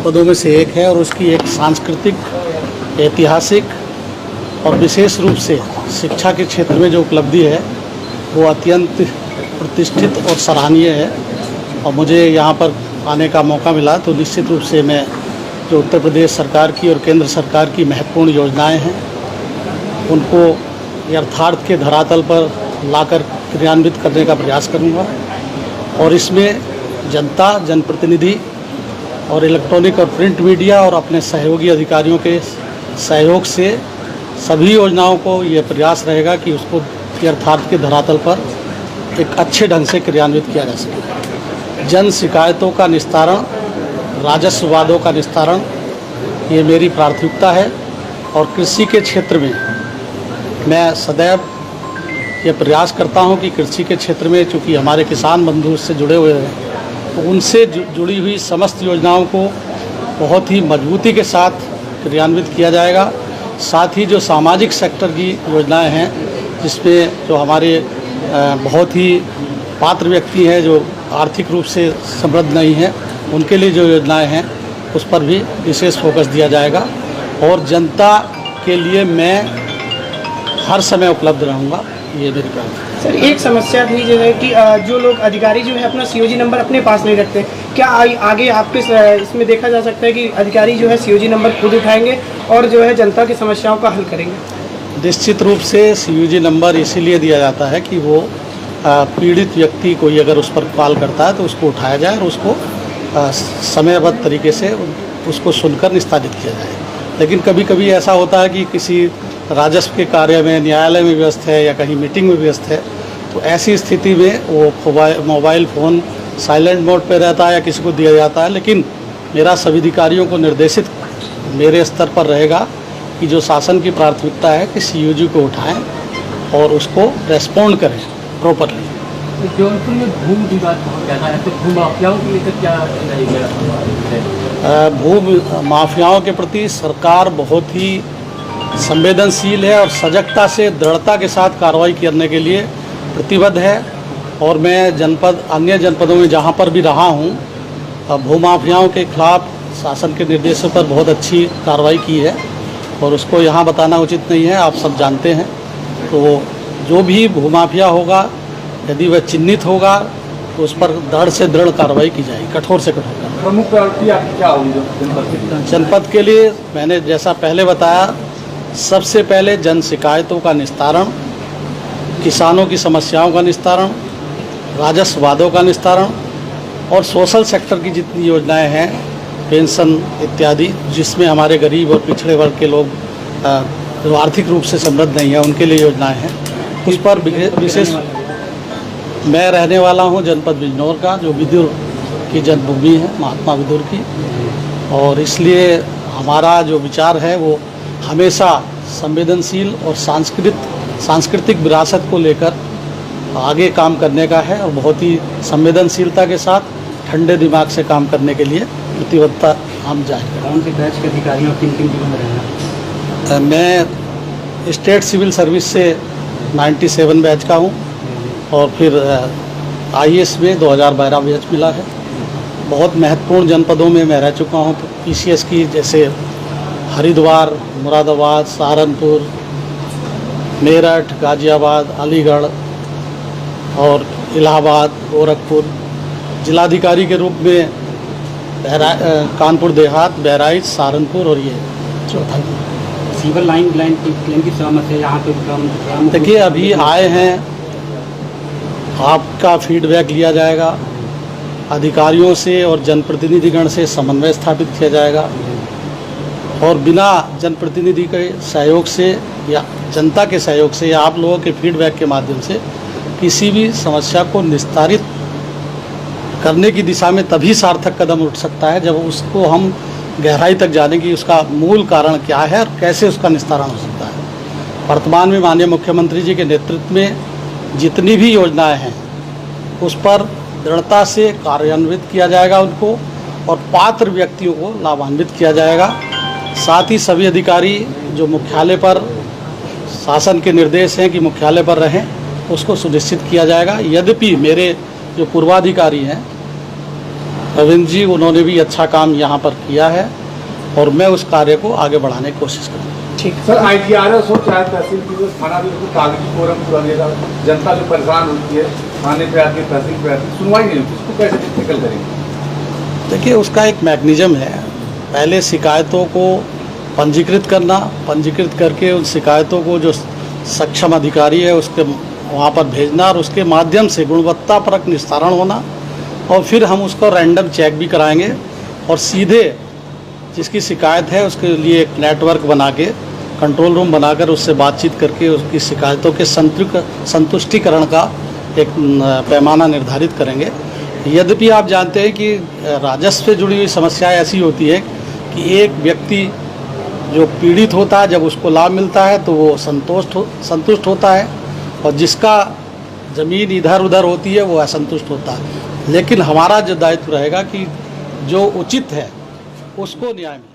जनपदों में से एक है और उसकी एक सांस्कृतिक, ऐतिहासिक और विशेष रूप से शिक्षा के क्षेत्र में जो उपलब्धि है वो अत्यंत प्रतिष्ठित और सराहनीय है। और मुझे यहाँ पर आने का मौका मिला तो निश्चित रूप से मैं जो उत्तर प्रदेश सरकार की और केंद्र सरकार की महत्वपूर्ण योजनाएं हैं उनको यथार्थ के धरातल पर लाकर क्रियान्वित करने का प्रयास करूँगा। और इसमें जनता, जनप्रतिनिधि और इलेक्ट्रॉनिक और प्रिंट मीडिया और अपने सहयोगी अधिकारियों के सहयोग से सभी योजनाओं को ये प्रयास रहेगा कि उसको यथार्थ के धरातल पर एक अच्छे ढंग से क्रियान्वित किया जा सके। जन शिकायतों का निस्तारण, राजस्व वादों का निस्तारण ये मेरी प्राथमिकता है। और कृषि के क्षेत्र में मैं सदैव ये प्रयास करता हूं कि कृषि के क्षेत्र में चूँकि हमारे किसान बंधु इससे जुड़े हुए हैं तो उनसे जुड़ी हुई समस्त योजनाओं को बहुत ही मजबूती के साथ क्रियान्वित किया जाएगा। साथ ही जो सामाजिक सेक्टर की योजनाएं हैं जिसमें जो हमारे बहुत ही पात्र व्यक्ति हैं जो आर्थिक रूप से समृद्ध नहीं हैं उनके लिए जो योजनाएं हैं उस पर भी विशेष फोकस दिया जाएगा। और जनता के लिए मैं हर समय उपलब्ध रहूँगा, ये मेरी प्रार्थना है। सर, एक समस्या थी जो है कि जो लोग अधिकारी जो है अपना सीओजी नंबर अपने पास नहीं रखते, क्या आगे आपके इसमें देखा जा सकता है कि अधिकारी जो है सीओजी नंबर खुद उठाएंगे और जो है जनता की समस्याओं का हल करेंगे? निश्चित रूप से सीओजी नंबर इसीलिए दिया जाता है कि वो पीड़ित व्यक्ति कोई अगर उस पर कॉल करता है तो उसको उठाया जाए और उसको समयबद्ध तरीके से उसको सुनकर निस्तारित किया जाए। लेकिन कभी कभी ऐसा होता है कि किसी राजस्व के कार्य में, न्यायालय में व्यस्त है या कहीं मीटिंग में व्यस्त है, तो ऐसी स्थिति में वो मोबाइल फ़ोन साइलेंट मोड पे रहता है या किसी को दिया जाता है। लेकिन मेरा सभी अधिकारियों को निर्देशित मेरे स्तर पर रहेगा कि जो शासन की प्राथमिकता है कि सीओजी को उठाएं और उसको रेस्पॉन्ड करें प्रॉपरली। जौनपुर में भूमि विवाद बहुत ज़्यादा है, तो भूमाफियाओं को लेकर क्या रहेगा? भू माफियाओं के प्रति सरकार बहुत ही संवेदनशील है और सजगता से, दृढ़ता के साथ कार्रवाई करने के लिए प्रतिबद्ध है। और मैं अन्य जनपदों में जहां पर भी रहा हूं भूमाफियाओं के खिलाफ शासन के निर्देशों पर बहुत अच्छी कार्रवाई की है और उसको यहां बताना उचित नहीं है, आप सब जानते हैं। तो जो भी भूमाफिया होगा यदि वह चिन्हित होगा तो उस पर दृढ़ से दृढ़ कार्रवाई की जाएगी, कठोर से कठोर कार्रवाई। प्रमुख प्रायोरिटी आपकी क्या होगी जनपद के लिए? मैंने जैसा पहले बताया, सबसे पहले जन शिकायतों का निस्तारण, किसानों की समस्याओं का निस्तारण, राजस्व वादों का निस्तारण और सोशल सेक्टर की जितनी योजनाएं हैं, पेंशन इत्यादि, जिसमें हमारे गरीब और पिछड़े वर्ग के लोग जो आर्थिक रूप से समृद्ध नहीं है उनके लिए योजनाएं हैं, उस पर विशेष। मैं रहने वाला हूं जनपद बिजनौर का, जो विदुर की जन्मभूमि है, महात्मा विदुर की, और इसलिए हमारा जो विचार है वो हमेशा संवेदनशील और सांस्कृतिक विरासत को लेकर आगे काम करने का है और बहुत ही संवेदनशीलता के साथ ठंडे दिमाग से काम करने के लिए प्रतिबद्धता हम जाहिर करें। कौन से बैच के अधिकारियों किन किन जिलों में रहना? मैं स्टेट सिविल सर्विस से 97 बैच का हूँ और फिर IAS में 2012 बैच मिला है। बहुत महत्वपूर्ण जनपदों में मैं रह चुका हूँ, तो PCS की जैसे हरिद्वार, मुरादाबाद, सहारनपुर, मेरठ, गाजियाबाद, अलीगढ़ और इलाहाबाद, गोरखपुर। जिलाधिकारी के रूप में कानपुर देहात, बहराइच, सहारनपुर और ये चौथा। सिविल लाइन की समस्या यहाँ पे देखिए, अभी आए हैं, आपका फीडबैक लिया जाएगा, अधिकारियों से और जनप्रतिनिधिगण से समन्वय स्थापित किया जाएगा और बिना जनप्रतिनिधि के सहयोग से या जनता के सहयोग से या आप लोगों के फीडबैक के माध्यम से किसी भी समस्या को निस्तारित करने की दिशा में तभी सार्थक कदम उठ सकता है जब उसको हम गहराई तक जाने की उसका मूल कारण क्या है और कैसे उसका निस्तारण हो सकता है। वर्तमान में माननीय मुख्यमंत्री जी के नेतृत्व में जितनी भी योजनाएं हैं उस पर दृढ़ता से कार्यान्वित किया जाएगा उनको और पात्र व्यक्तियों को लाभान्वित किया जाएगा। साथ ही सभी अधिकारी जो मुख्यालय पर शासन के निर्देश हैं कि मुख्यालय पर रहें उसको सुनिश्चित किया जाएगा। यद्यपि मेरे जो पूर्वाधिकारी हैं रविंद्र जी उन्होंने भी अच्छा काम यहाँ पर किया है और मैं उस कार्य को आगे बढ़ाने की कोशिश करूँगा। ठीक सर IGRS हो चाहे तहसील की थाना भी बिल्कुल कागजी फोरम पूरा देगा, जनता जो परेशान होती है थाने पे आती है तहसील पे आती है, सुनवाई नहीं होती, उसको कैसे टेकल करेंगे? देखिए उसका एक मैकेनिज्म है, पहले शिकायतों को पंजीकृत करना, पंजीकृत करके उन शिकायतों को जो सक्षम अधिकारी है उसके वहाँ पर भेजना और उसके माध्यम से गुणवत्तापरक निस्तारण होना और फिर हम उसको रैंडम चेक भी कराएंगे और सीधे जिसकी शिकायत है उसके लिए एक नेटवर्क बना के कंट्रोल रूम बनाकर उससे बातचीत करके उसकी शिकायतों के संतुष्टिकरण का एक पैमाना निर्धारित करेंगे। यद्यपि आप जानते हैं कि राजस्व से जुड़ी हुई समस्याएं ऐसी होती है कि एक व्यक्ति जो पीड़ित होता है जब उसको लाभ मिलता है तो वो संतुष्ट होता है और जिसका ज़मीन इधर उधर होती है वो असंतुष्ट होता है। लेकिन हमारा जो दायित्व रहेगा कि जो उचित है उसको न्याय मिले।